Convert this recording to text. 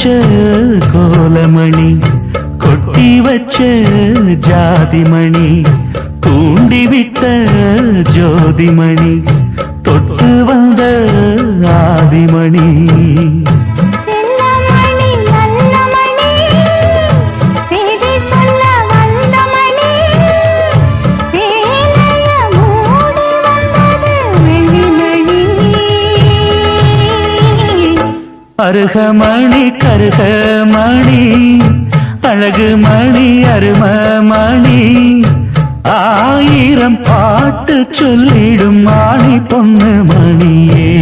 வச்ச கோலமணி கொட்டி வச்ச ஜாதிமணி தூண்டிவிட்ட ஜோதிமணி தொட்டு வந்த ஆதிமணி அருகமணி கருகமணி அழகு மணி அருமமணி ஆயிரம் பாட்டு சொல்லிடும் மாணி பொண்ணு மணியே